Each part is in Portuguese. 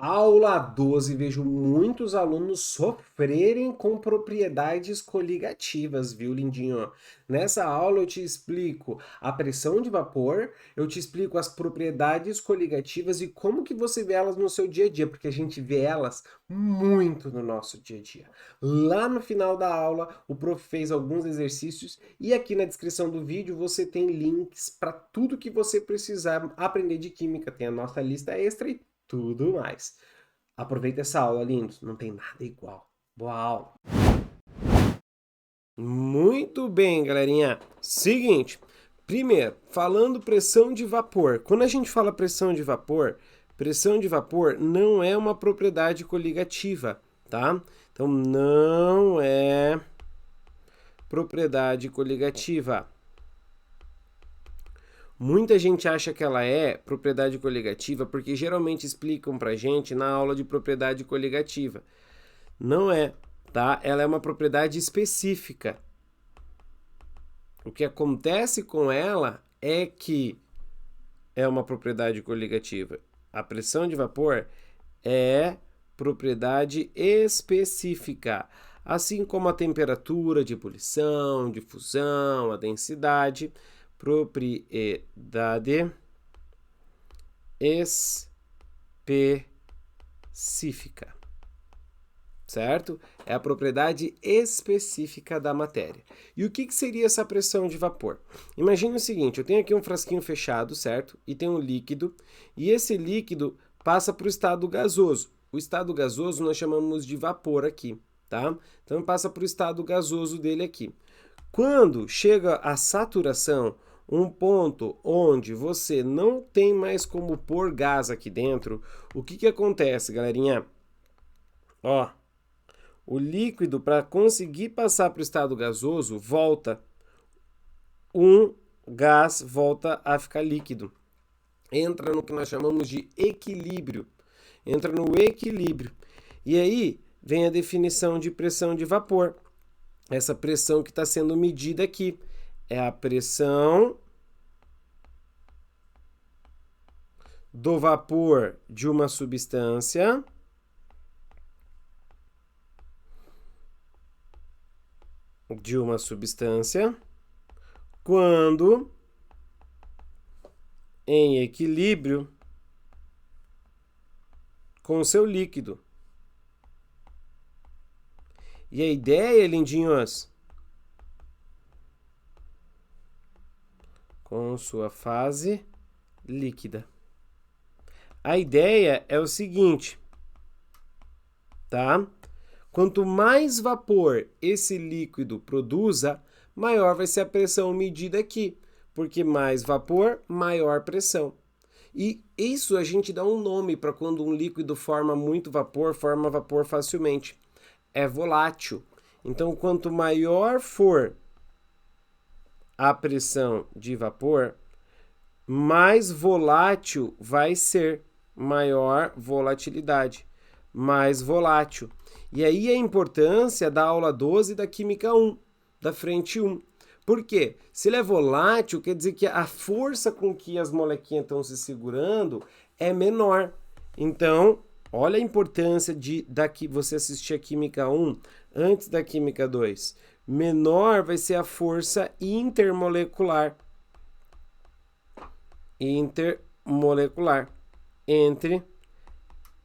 Aula 12, vejo muitos alunos sofrerem com propriedades coligativas, viu, lindinho? Nessa aula eu te explico a pressão de vapor, eu te explico as propriedades coligativas e como que você vê elas no seu dia a dia, porque a gente vê elas muito no nosso dia a dia. Lá no final da aula, o prof fez alguns exercícios e aqui na descrição do vídeo você tem links para tudo que você precisar aprender de química. Tem a nossa lista extra e tudo mais. Aproveita essa aula, lindos. Não tem nada igual. Boa aula. Muito bem, galerinha. Seguinte, primeiro, falando pressão de vapor. Quando a gente fala pressão de vapor não é uma propriedade coligativa, tá? Então, não é propriedade coligativa. Muita gente acha que ela é propriedade coligativa porque geralmente explicam pra gente na aula de propriedade coligativa. Não é, tá? Ela é uma propriedade específica. O que acontece com ela é que é uma propriedade coligativa. A pressão de vapor é propriedade específica, assim como a temperatura de ebulição, de fusão, a densidade, propriedade específica, certo? É a propriedade específica da matéria. E o que seria essa pressão de vapor? Imagine o seguinte, eu tenho aqui um frasquinho fechado, certo? E tem um líquido, e esse líquido passa para o estado gasoso. O estado gasoso nós chamamos de vapor aqui, tá? Então passa para o estado gasoso dele aqui. Quando chega a saturação, um ponto onde você não tem mais como pôr gás aqui dentro, o que acontece, galerinha? Ó, o líquido, para conseguir passar para o estado gasoso, um gás volta a ficar líquido. Entra no que nós chamamos de equilíbrio. Entra no equilíbrio. E aí vem a definição de pressão de vapor. Essa pressão que está sendo medida aqui é a pressão do vapor de uma substância quando em equilíbrio com o seu líquido. E a ideia, lindinhos, com sua fase líquida. A ideia é o seguinte, tá? Quanto mais vapor esse líquido produza, maior vai ser a pressão medida aqui, porque mais vapor, maior pressão. E isso a gente dá um nome para quando um líquido forma muito vapor, forma vapor facilmente. É volátil. Então, quanto maior for a pressão de vapor, mais volátil vai ser, maior volatilidade, mais volátil. E aí a importância da aula 12 da Química 1, da frente 1. Por quê? Se ele é volátil, quer dizer que a força com que as molequinhas estão se segurando é menor. Então, olha a importância de você assistir a Química 1 antes da Química 2. Menor vai ser a força intermolecular. Intermolecular entre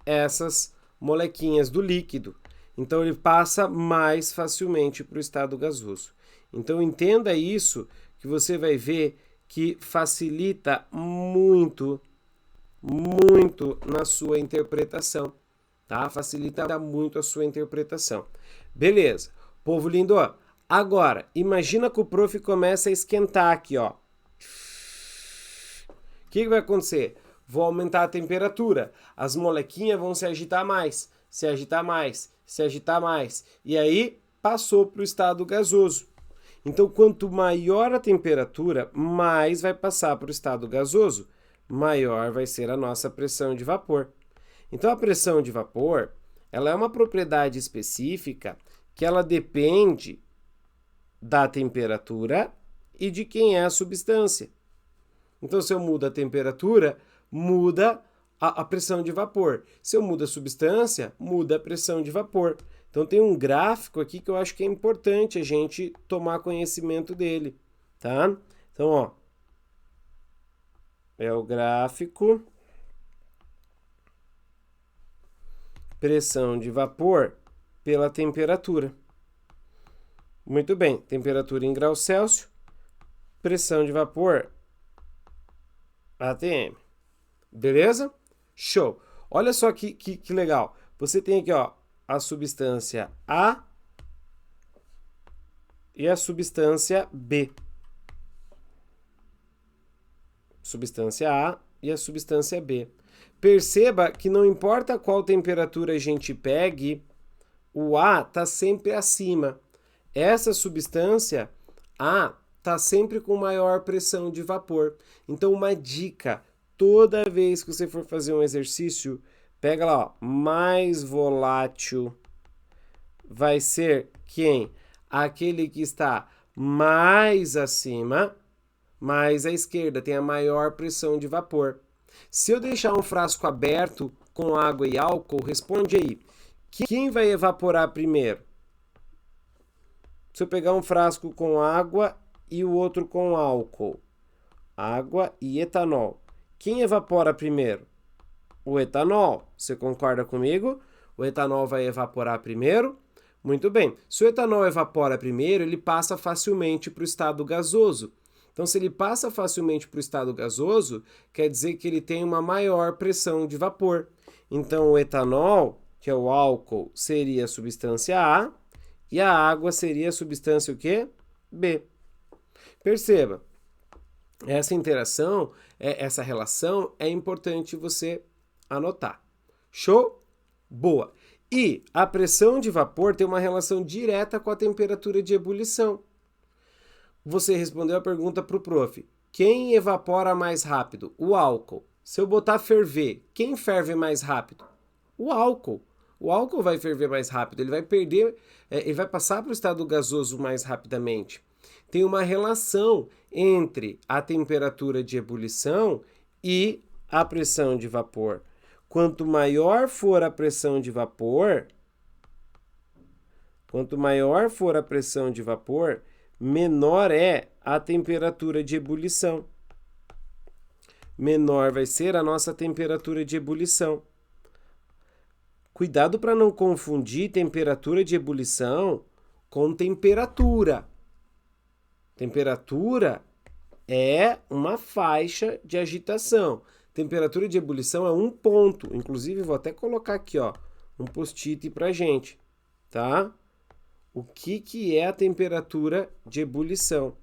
essas molequinhas do líquido. Então ele passa mais facilmente para o estado gasoso. Então entenda isso, que você vai ver que facilita muito, muito na sua interpretação, tá? Facilita muito a sua interpretação. Beleza, povo lindo, ó. Agora, imagina que o prof começa a esquentar aqui, ó. O que vai acontecer? Vou aumentar a temperatura, as molequinhas vão se agitar mais, se agitar mais, se agitar mais. E aí passou para o estado gasoso. Então, quanto maior a temperatura, mais vai passar para o estado gasoso, maior vai ser a nossa pressão de vapor. Então, a pressão de vapor, ela é uma propriedade específica que ela depende da temperatura e de quem é a substância. Então, se eu mudo a temperatura, muda a pressão de vapor. Se eu mudo a substância, muda a pressão de vapor. Então tem um gráfico aqui que eu acho que é importante a gente tomar conhecimento dele, tá? Então, ó, é o gráfico pressão de vapor pela temperatura. Muito bem, temperatura em graus Celsius, pressão de vapor ATM. Beleza? Show! Olha só que legal. Você tem aqui, ó, a substância A e a substância B. Substância A e a substância B. Perceba que não importa qual temperatura a gente pegue, o A está sempre acima. Essa substância A está sempre com maior pressão de vapor. Então, uma dica, toda vez que você for fazer um exercício, pega lá, ó, mais volátil vai ser quem? Aquele que está mais acima, mais à esquerda, tem a maior pressão de vapor. Se eu deixar um frasco aberto com água e álcool, responde aí, quem vai evaporar primeiro? Se eu pegar um frasco com água e o outro com álcool, água e etanol, quem evapora primeiro? O etanol. Você concorda comigo? O etanol vai evaporar primeiro? Muito bem. Se o etanol evapora primeiro, ele passa facilmente para o estado gasoso. Então, se ele passa facilmente para o estado gasoso, quer dizer que ele tem uma maior pressão de vapor. Então, o etanol, que é o álcool, seria a substância A, e a água seria a substância o quê? B. Perceba, essa interação, essa relação é importante você anotar. Show? Boa. E a pressão de vapor tem uma relação direta com a temperatura de ebulição. Você respondeu a pergunta para o prof. Quem evapora mais rápido? O álcool. Se eu botar ferver, quem ferve mais rápido? O álcool. O álcool vai ferver mais rápido, ele vai perder, ele vai passar para o estado gasoso mais rapidamente. Tem uma relação entre a temperatura de ebulição e a pressão de vapor. Quanto maior for a pressão de vapor, menor é a temperatura de ebulição. Menor vai ser a nossa temperatura de ebulição. Cuidado para não confundir temperatura de ebulição com temperatura. Temperatura é uma faixa de agitação. Temperatura de ebulição é um ponto. Inclusive, vou até colocar aqui, ó, um post-it para a gente, tá? O que é a temperatura de ebulição?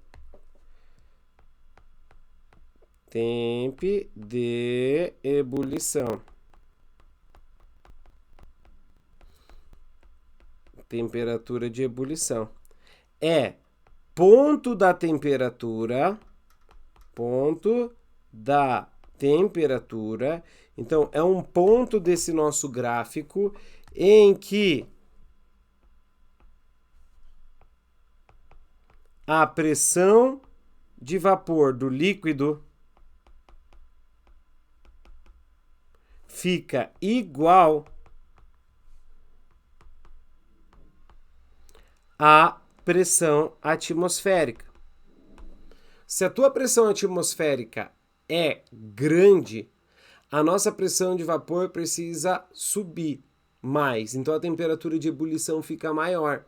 Temp de ebulição. Temperatura de ebulição. É ponto da temperatura. Então, é um ponto desse nosso gráfico em que a pressão de vapor do líquido fica igual à pressão atmosférica. Se a tua pressão atmosférica é grande, a nossa pressão de vapor precisa subir mais. Então, a temperatura de ebulição fica maior.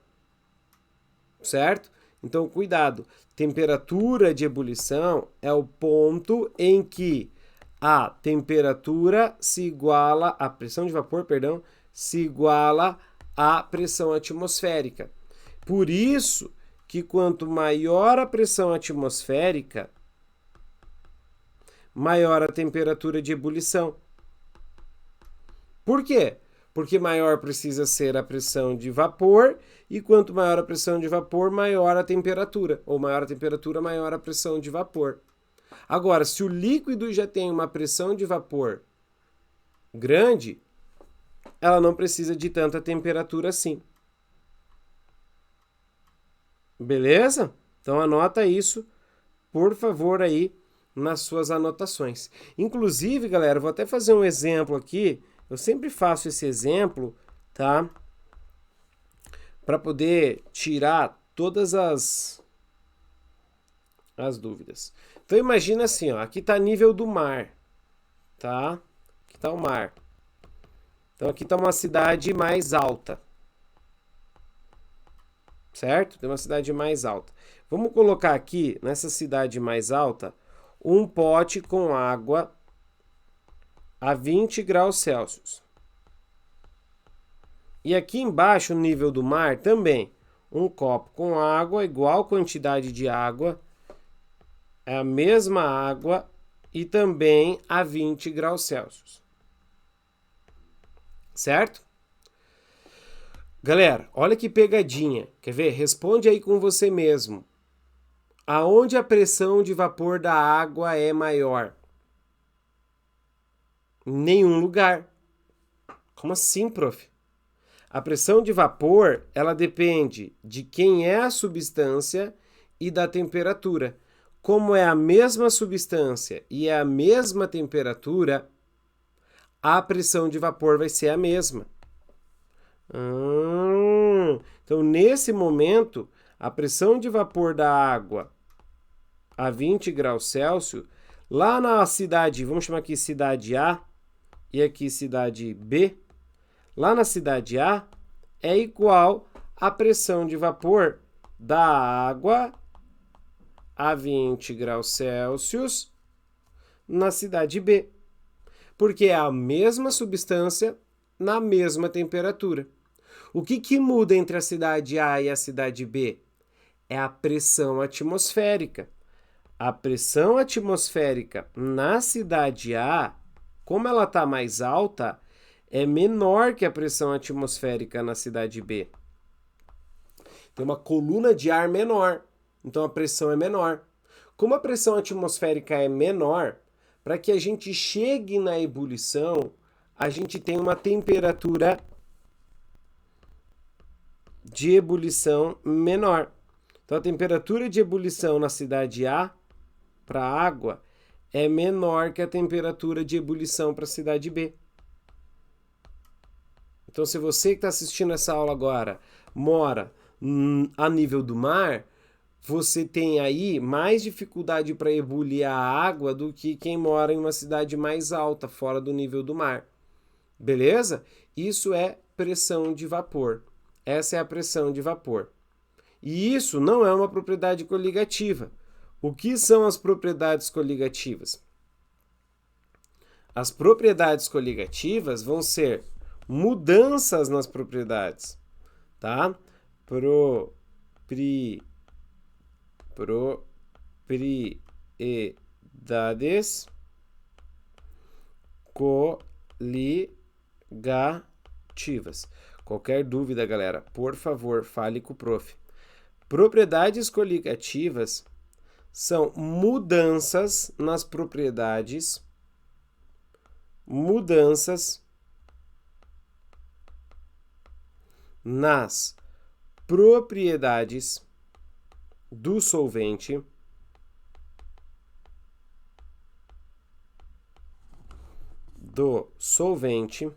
Certo? Então, cuidado. Temperatura de ebulição é o ponto em que a temperatura se iguala, a pressão de vapor, perdão, se iguala à pressão atmosférica. Por isso que quanto maior a pressão atmosférica, maior a temperatura de ebulição. Por quê? Porque maior precisa ser a pressão de vapor, e quanto maior a pressão de vapor, maior a temperatura. Ou maior a temperatura, maior a pressão de vapor. Agora, se o líquido já tem uma pressão de vapor grande, ela não precisa de tanta temperatura assim. Beleza? Então anota isso, por favor, aí nas suas anotações. Inclusive, galera, vou até fazer um exemplo aqui. Eu sempre faço esse exemplo, tá? Para poder tirar todas as dúvidas. Então imagina assim, ó, aqui está nível do mar, tá? Aqui está o mar. Então aqui está uma cidade mais alta, certo? Tem uma cidade mais alta. Vamos colocar aqui, nessa cidade mais alta, um pote com água a 20 graus Celsius. E aqui embaixo, no nível do mar, também, um copo com água, igual quantidade de água, é a mesma água e também a 20 graus Celsius. Certo? Galera, olha que pegadinha. Quer ver? Responde aí com você mesmo. Aonde a pressão de vapor da água é maior? Em nenhum lugar. Como assim, prof? A pressão de vapor, ela depende de quem é a substância e da temperatura. Como é a mesma substância e é a mesma temperatura, a pressão de vapor vai ser a mesma. Então, nesse momento, a pressão de vapor da água a 20 graus Celsius, lá na cidade, vamos chamar aqui cidade A e aqui cidade B, lá na cidade A é igual à pressão de vapor da água a 20 graus Celsius na cidade B, porque é a mesma substância na mesma temperatura. O que muda entre a cidade A e a cidade B? É a pressão atmosférica. A pressão atmosférica na cidade A, como ela está mais alta, é menor que a pressão atmosférica na cidade B. Tem uma coluna de ar menor, então a pressão é menor. Como a pressão atmosférica é menor, para que a gente chegue na ebulição, a gente tem uma temperatura de ebulição menor. Então a temperatura de ebulição na cidade A para a água é menor que a temperatura de ebulição para a cidade B. Então, se você que está assistindo essa aula agora mora a nível do mar, você tem aí mais dificuldade para ebulir a água do que quem mora em uma cidade mais alta, fora do nível do mar. Beleza? Isso é pressão de vapor. Essa é a pressão de vapor. E isso não é uma propriedade coligativa. O que são as propriedades coligativas? As propriedades coligativas vão ser mudanças nas propriedades, tá? Propriedades coligativas. Qualquer dúvida, galera, por favor, fale com o prof. Propriedades coligativas são mudanças nas propriedades, do solvente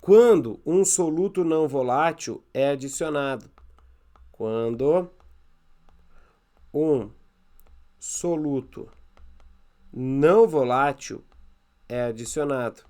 quando um soluto não volátil é adicionado. Quando um soluto não volátil é adicionado.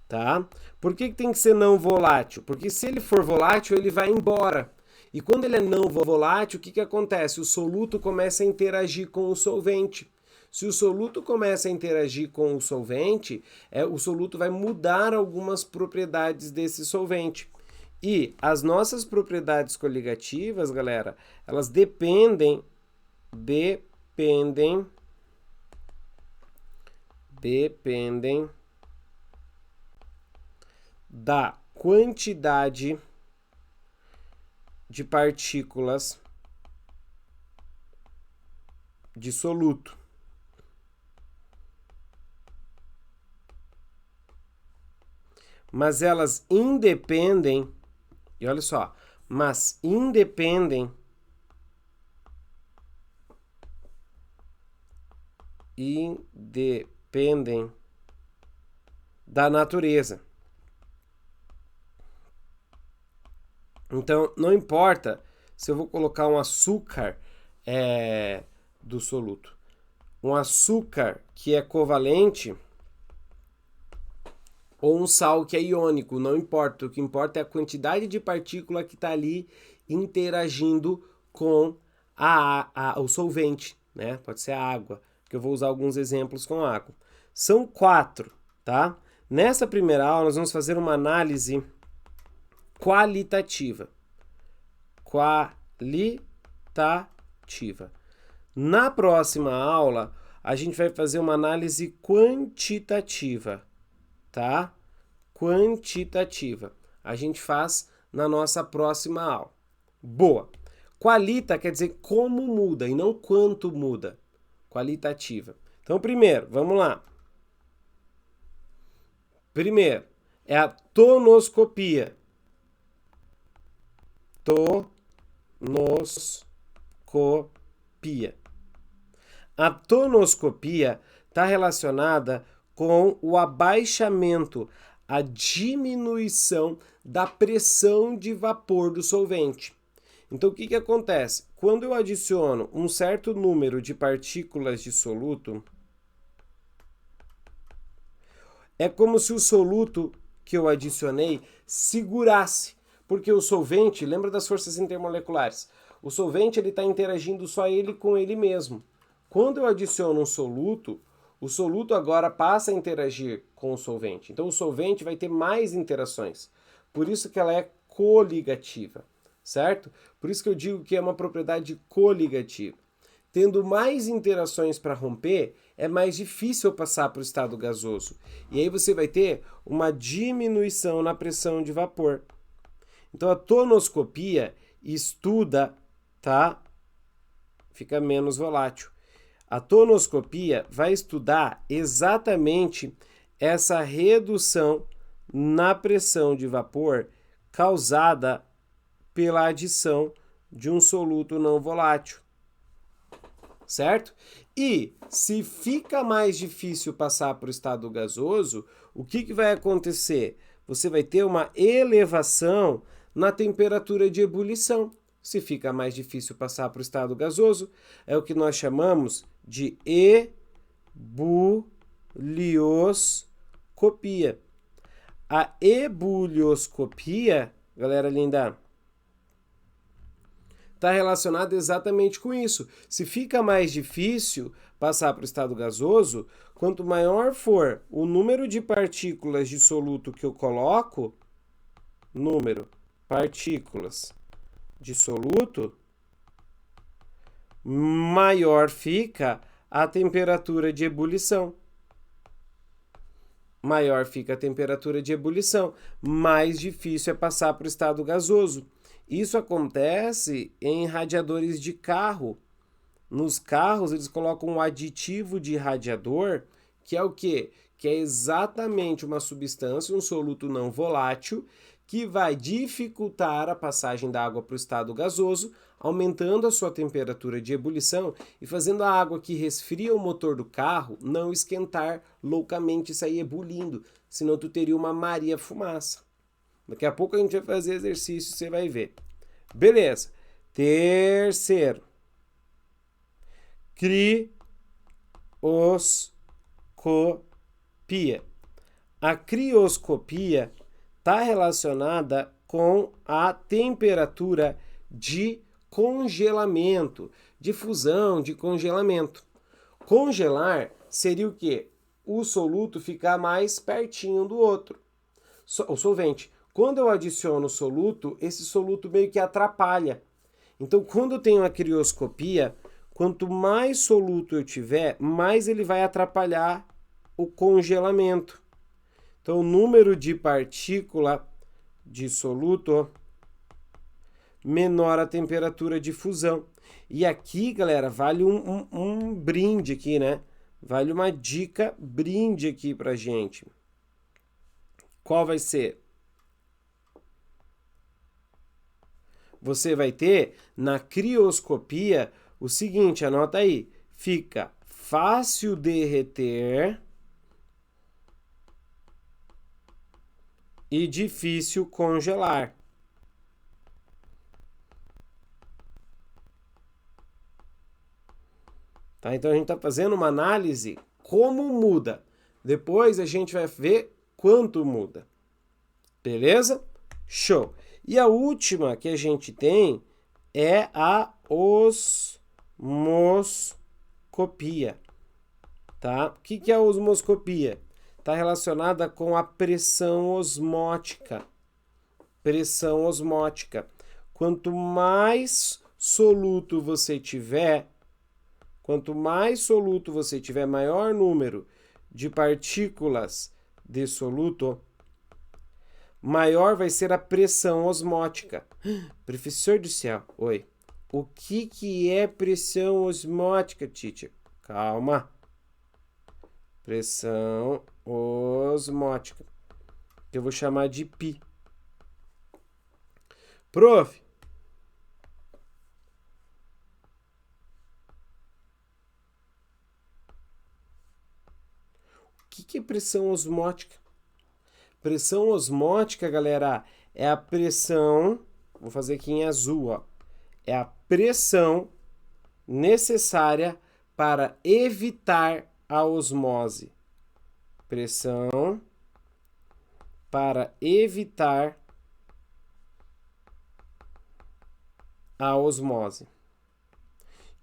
Tá? Por que tem que ser não volátil? Porque se ele for volátil, ele vai embora. E quando ele é não volátil, o que acontece? O soluto começa a interagir com o solvente. Se o soluto começa a interagir com o solvente, o soluto vai mudar algumas propriedades desse solvente. E as nossas propriedades coligativas, galera, elas dependem da quantidade de partículas de soluto. mas elas independem, e olha só, mas independem da natureza. Então, não importa se eu vou colocar um açúcar do soluto. Um açúcar que é covalente ou um sal que é iônico, não importa. O que importa é a quantidade de partícula que está ali interagindo com o solvente, né? Pode ser a água, que eu vou usar alguns exemplos com água. São 4, tá? Nessa primeira aula, nós vamos fazer uma análise qualitativa. Na próxima aula, a gente vai fazer uma análise quantitativa, tá? Quantitativa. A gente faz na nossa próxima aula. Boa. Qualita quer dizer como muda e não quanto muda. Qualitativa. Então, primeiro, vamos lá. Primeiro, é a tonoscopia. A tonoscopia está relacionada com o abaixamento, a diminuição da pressão de vapor do solvente. Então, o que acontece? Quando eu adiciono um certo número de partículas de soluto, é como se o soluto que eu adicionei segurasse, porque o solvente, lembra das forças intermoleculares? O solvente está interagindo só ele com ele mesmo. Quando eu adiciono um soluto, o soluto agora passa a interagir com o solvente. Então o solvente vai ter mais interações. Por isso que ela é coligativa, certo? Por isso que eu digo que é uma propriedade coligativa. Tendo mais interações para romper, é mais difícil passar para o estado gasoso. E aí você vai ter uma diminuição na pressão de vapor. Então a tonoscopia estuda, tá? Fica menos volátil. A tonoscopia vai estudar exatamente essa redução na pressão de vapor causada pela adição de um soluto não volátil. Certo? E se fica mais difícil passar para o estado gasoso, o que vai acontecer? Você vai ter uma elevação na temperatura de ebulição. Se fica mais difícil passar para o estado gasoso, é o que nós chamamos de ebulioscopia. A ebulioscopia, galera linda, está relacionada exatamente com isso. Se fica mais difícil passar para o estado gasoso, quanto maior for o número de partículas de soluto que eu coloco, partículas de soluto, maior fica a temperatura de ebulição. Maior fica a temperatura de ebulição, mais difícil é passar para o estado gasoso. Isso acontece em radiadores de carro. Nos carros, eles colocam um aditivo de radiador, que é o quê? Que é exatamente uma substância, um soluto não volátil, que vai dificultar a passagem da água para o estado gasoso, aumentando a sua temperatura de ebulição e fazendo a água que resfria o motor do carro não esquentar loucamente e sair ebulindo, senão tu teria uma Maria Fumaça. Daqui a pouco a gente vai fazer exercício, você vai ver. Beleza. Terceiro. Crioscopia. A crioscopia está relacionada com a temperatura de congelamento, de fusão, de congelamento. Congelar seria o quê? O soluto ficar mais pertinho do outro. O solvente. Quando eu adiciono o soluto, esse soluto meio que atrapalha. Então, quando eu tenho a crioscopia, quanto mais soluto eu tiver, mais ele vai atrapalhar o congelamento. Então, o número de partícula de soluto menor a temperatura de fusão. E aqui, galera, vale um brinde aqui, né? Vale uma dica brinde aqui pra gente. qual vai ser? Você vai ter na crioscopia o seguinte, anota aí, fica fácil derreter e difícil congelar. Tá? Então a gente está fazendo uma análise como muda. Depois a gente vai ver quanto muda. Beleza? Show! E a última que a gente tem é a osmoscopia. Tá? O que é a osmoscopia? Está relacionada com a pressão osmótica. Pressão osmótica. Quanto mais soluto você tiver, maior número de partículas de soluto, maior vai ser a pressão osmótica. Professor do céu, oi. O que é pressão osmótica, teacher? Calma. Pressão osmótica, que eu vou chamar de π. Prof, o que é pressão osmótica? Pressão osmótica, galera, é a pressão, vou fazer aqui em azul, ó, é a pressão necessária para evitar a osmose. Pressão para evitar a osmose.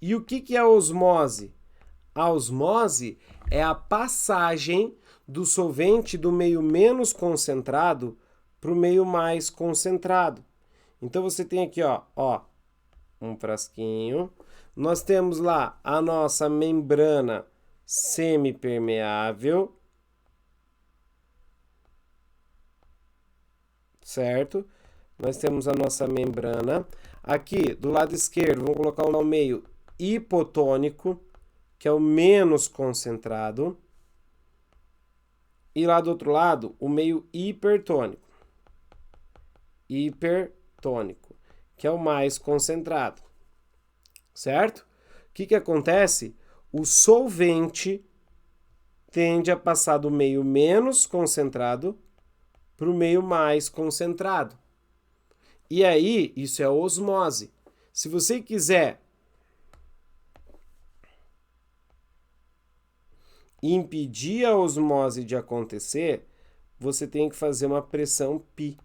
E o que é a osmose? A osmose é a passagem do solvente do meio menos concentrado para o meio mais concentrado. Então você tem aqui, ó, um frasquinho. Nós temos lá a nossa membrana semipermeável, certo? Nós temos a nossa membrana. Aqui, do lado esquerdo, vamos colocar o meio hipotônico, que é o menos concentrado. E lá do outro lado, o meio hipertônico. Hipertônico, que é o mais concentrado. Certo? O que acontece? O solvente tende a passar do meio menos concentrado para o meio mais concentrado. E aí, isso é osmose. Se você quiser impedir a osmose de acontecer, você tem que fazer uma pressão π,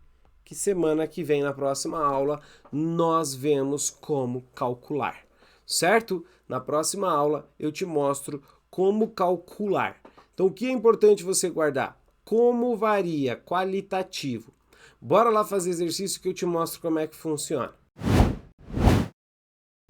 que semana que vem, na próxima aula, nós vemos como calcular, certo? Na próxima aula eu te mostro como calcular. Então, o que é importante você guardar? Como varia, qualitativo. Bora lá fazer exercício que eu te mostro como é que funciona.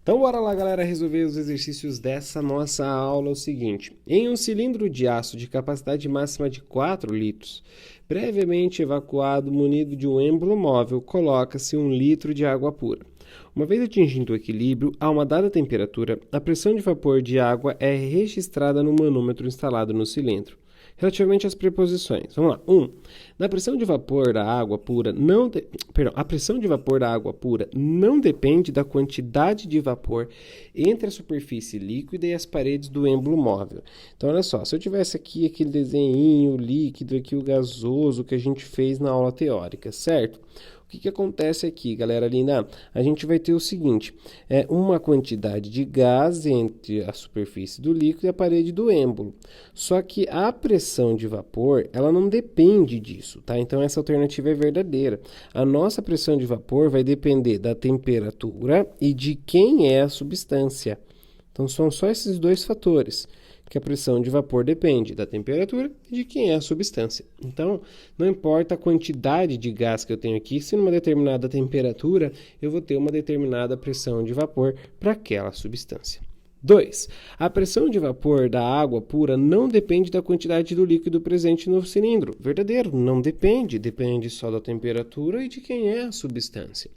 Então, bora lá, galera, resolver os exercícios dessa nossa aula. É o seguinte: em um cilindro de aço de capacidade máxima de 4 litros, previamente evacuado, munido de um êmbolo móvel, coloca-se 1 litro de água pura. Uma vez atingindo o equilíbrio, a uma dada temperatura, a pressão de vapor de água é registrada no manômetro instalado no cilindro. Relativamente às preposições. Vamos lá. 1. A pressão de vapor da água pura não depende da quantidade de vapor entre a superfície líquida e as paredes do êmbolo móvel. Então, olha só, se eu tivesse aqui aquele desenho líquido, aqui o gasoso que a gente fez na aula teórica, certo? O que acontece aqui, galera linda? A gente vai ter o seguinte, uma quantidade de gás entre a superfície do líquido e a parede do êmbolo. Só que a pressão de vapor, ela não depende disso, tá? Então, essa alternativa é verdadeira. A nossa pressão de vapor vai depender da temperatura e de quem é a substância. Então, são só esses dois fatores, que a pressão de vapor depende da temperatura e de quem é a substância. Então, não importa a quantidade de gás que eu tenho aqui, se numa determinada temperatura eu vou ter uma determinada pressão de vapor para aquela substância. 2. A pressão de vapor da água pura não depende da quantidade do líquido presente no cilindro. Verdadeiro, não depende. Depende só da temperatura e de quem é a substância.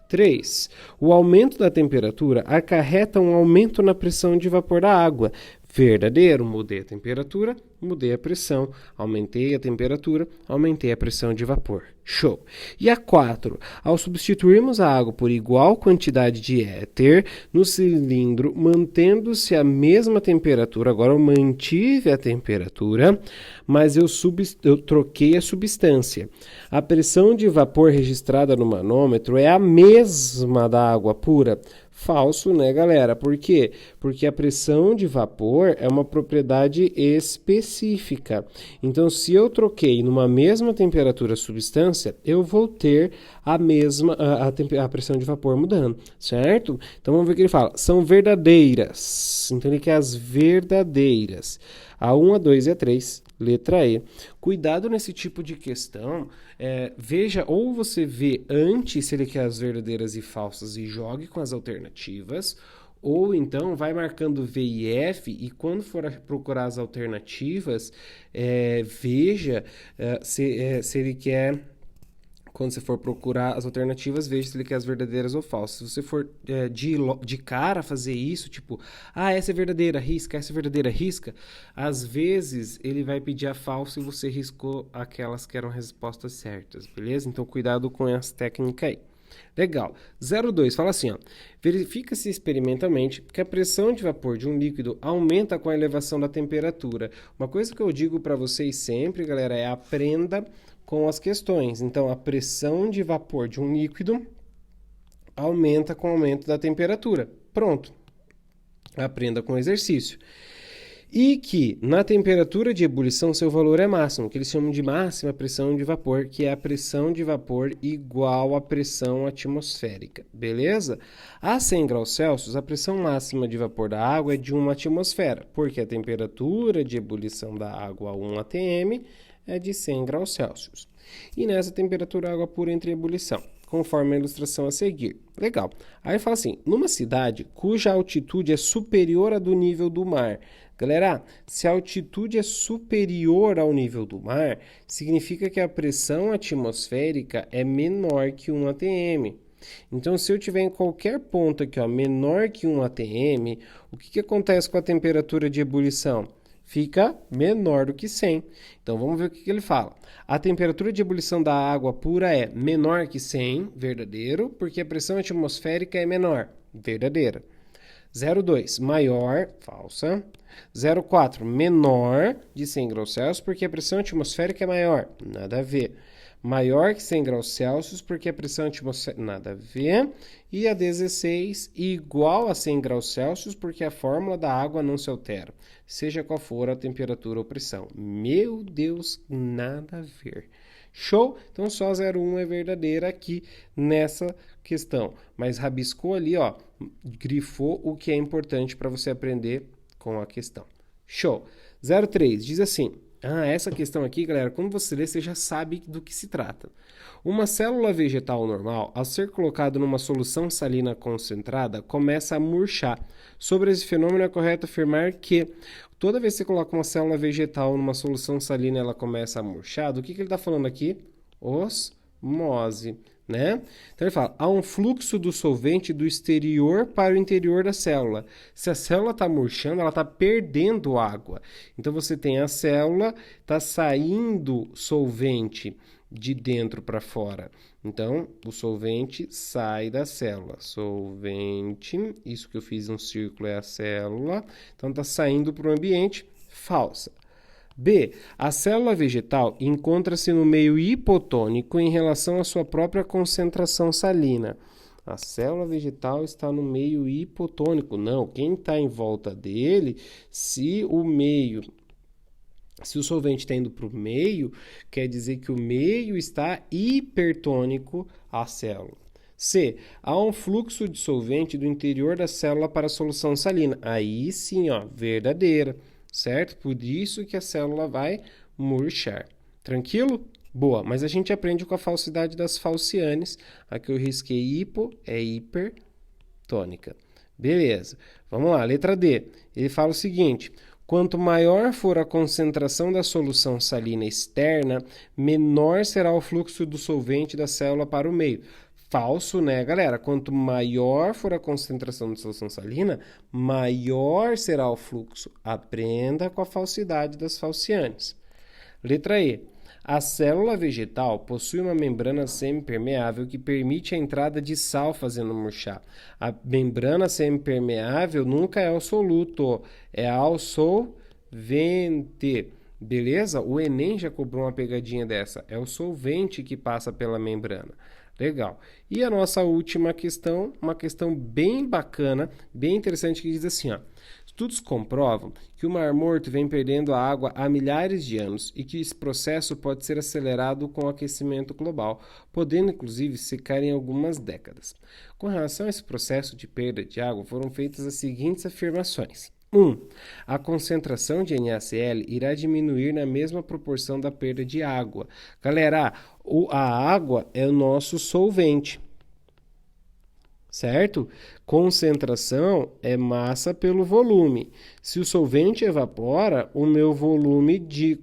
3. O aumento da temperatura acarreta um aumento na pressão de vapor da água. Verdadeiro, mudei a temperatura, mudei a pressão, aumentei a temperatura, aumentei a pressão de vapor. Show! E a 4, ao substituirmos a água por igual quantidade de éter no cilindro, mantendo-se a mesma temperatura, agora eu mantive a temperatura, mas eu troquei a substância. A pressão de vapor registrada no manômetro é a mesma da água pura. Falso, né, galera? Por quê? Porque a pressão de vapor é uma propriedade específica. Então, se eu troquei numa mesma temperatura a substância, eu vou ter a mesma a pressão de vapor mudando, certo? Então, vamos ver o que ele fala. São verdadeiras. Então, ele quer as verdadeiras. A 1, a 2 e a 3, letra E. Cuidado nesse tipo de questão. Veja, ou você vê antes se ele quer as verdadeiras e falsas e jogue com as alternativas, ou então vai marcando V e F e quando for procurar as alternativas, veja se ele quer... Quando você for procurar as alternativas, veja se ele quer as verdadeiras ou falsas. Se você for de cara fazer isso, tipo, essa é verdadeira, risca, essa é verdadeira, risca, às vezes ele vai pedir a falsa e você riscou aquelas que eram respostas certas, beleza? Então, cuidado com essa técnica aí. Legal. 02, fala assim, ó. Verifica-se experimentalmente que a pressão de vapor de um líquido aumenta com a elevação da temperatura. Uma coisa que eu digo para vocês sempre, galera, é aprenda com as questões. Então, a pressão de vapor de um líquido aumenta com o aumento da temperatura. Pronto. Aprenda com o exercício. E que na temperatura de ebulição seu valor é máximo, que eles chamam de máxima pressão de vapor, que é a pressão de vapor igual à pressão atmosférica, beleza? A 100 graus Celsius, a pressão máxima de vapor da água é de 1 atmosfera, porque a temperatura de ebulição da água a 1 atm é de 100 graus Celsius. E nessa temperatura a água pura entra em ebulição, conforme a ilustração a seguir. Legal. Aí fala assim, numa cidade cuja altitude é superior à do nível do mar. Galera, se a altitude é superior ao nível do mar, significa que a pressão atmosférica é menor que 1 atm. Então, se eu tiver em qualquer ponto aqui, ó, menor que 1 atm, o que acontece com a temperatura de ebulição? Fica menor do que 100. Então, vamos ver o que ele fala. A temperatura de ebulição da água pura é menor que 100, verdadeiro, porque a pressão atmosférica é menor, verdadeira. 02, maior, falsa. 04, menor de 100 graus Celsius, porque a pressão atmosférica é maior, nada a ver. Maior que 100 graus Celsius, porque a pressão atmosférica, nada a ver. E a 16, igual a 100 graus Celsius, porque a fórmula da água não se altera, seja qual for a temperatura ou pressão. Meu Deus, nada a ver. Show? Então, só 01 é verdadeira aqui nessa questão. Mas rabiscou ali, ó, grifou o que é importante para você aprender com a questão. Show! 03, diz assim... essa questão aqui, galera, quando você lê, você já sabe do que se trata. Uma célula vegetal normal, ao ser colocada numa solução salina concentrada, começa a murchar. Sobre esse fenômeno, é correto afirmar que toda vez que você coloca uma célula vegetal numa solução salina, ela começa a murchar. Do que ele está falando aqui? Osmose, né? Então ele fala, há um fluxo do solvente do exterior para o interior da célula. Se a célula está murchando, ela está perdendo água. Então você tem a célula, está saindo solvente de dentro para fora. Então o solvente sai da célula. Solvente, isso que eu fiz um círculo é a célula. Então está saindo para o ambiente. Falsa. B. A célula vegetal encontra-se no meio hipotônico em relação à sua própria concentração salina. A célula vegetal está no meio hipotônico. Não, quem está em volta dele, se o solvente está indo para o meio, quer dizer que o meio está hipertônico à célula. C. Há um fluxo de solvente do interior da célula para a solução salina. Aí sim, ó, verdadeira. Certo? Por isso que a célula vai murchar. Tranquilo? Boa, mas a gente aprende com a falsidade das falcianes. Aqui eu risquei hipo, é hipertônica. Beleza, vamos lá, letra D. Ele fala o seguinte, quanto maior for a concentração da solução salina externa, menor será o fluxo do solvente da célula para o meio. Falso, né, galera? Quanto maior for a concentração de solução salina, maior será o fluxo. Aprenda com a falsidade das falcianes. Letra E. A célula vegetal possui uma membrana semipermeável que permite a entrada de sal fazendo murchar. A membrana semipermeável nunca é o soluto, é ao solvente. Beleza? O Enem já cobrou uma pegadinha dessa. É o solvente que passa pela membrana. Legal. E a nossa última questão, uma questão bem bacana, bem interessante, que diz assim, ó. Estudos comprovam que o Mar Morto vem perdendo a água há milhares de anos e que esse processo pode ser acelerado com o aquecimento global, podendo inclusive secar em algumas décadas. Com relação a esse processo de perda de água, foram feitas as seguintes afirmações. 1. A concentração de NaCl irá diminuir na mesma proporção da perda de água. Galera, a água é o nosso solvente, certo? Concentração é massa pelo volume. Se o solvente evapora, o meu volume de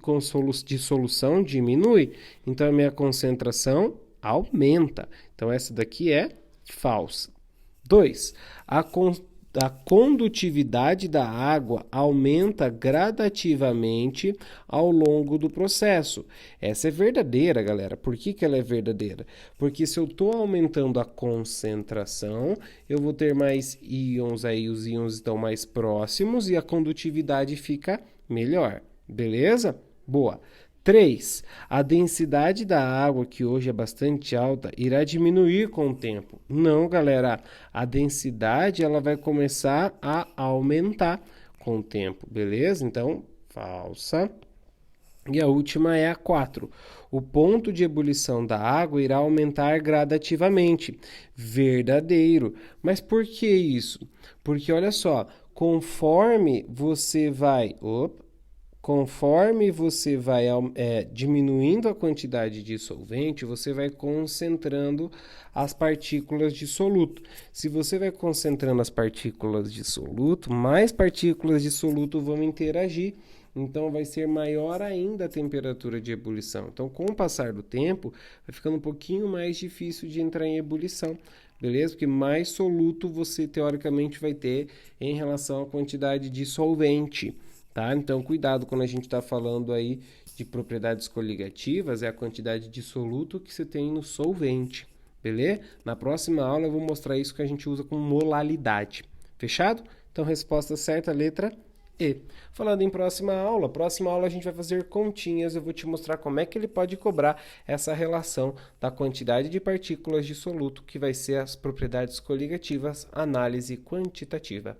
solução diminui. Então, a minha concentração aumenta. Então, essa daqui é falsa. 2. A condutividade da água aumenta gradativamente ao longo do processo. Essa é verdadeira, galera. Por que ela é verdadeira? Porque se eu estou aumentando a concentração, eu vou ter mais íons aí, os íons estão mais próximos e a condutividade fica melhor. Beleza? Boa. 3. A densidade da água, que hoje é bastante alta, irá diminuir com o tempo. Não, galera. A densidade ela vai começar a aumentar com o tempo. Beleza? Então, falsa. E a última é a 4. O ponto de ebulição da água irá aumentar gradativamente. Verdadeiro. Mas por que isso? Porque, olha só, conforme você vai diminuindo a quantidade de solvente, você vai concentrando as partículas de soluto. Se você vai concentrando as partículas de soluto, mais partículas de soluto vão interagir. Então, vai ser maior ainda a temperatura de ebulição. Então, com o passar do tempo, vai ficando um pouquinho mais difícil de entrar em ebulição. Beleza? Porque mais soluto você, teoricamente, vai ter em relação à quantidade de solvente. Tá? Então, cuidado quando a gente está falando aí de propriedades coligativas, é a quantidade de soluto que você tem no solvente, beleza? Na próxima aula eu vou mostrar isso que a gente usa com molalidade. Fechado? Então, resposta certa, letra E. Falando em próxima aula a gente vai fazer continhas, eu vou te mostrar como é que ele pode cobrar essa relação da quantidade de partículas de soluto, que vai ser as propriedades coligativas, análise quantitativa.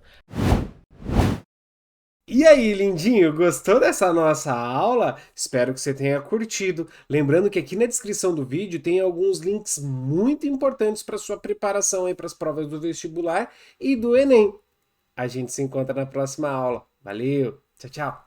E aí, lindinho, gostou dessa nossa aula? Espero que você tenha curtido. Lembrando que aqui na descrição do vídeo tem alguns links muito importantes para sua preparação aí para as provas do vestibular e do Enem. A gente se encontra na próxima aula. Valeu, tchau, tchau!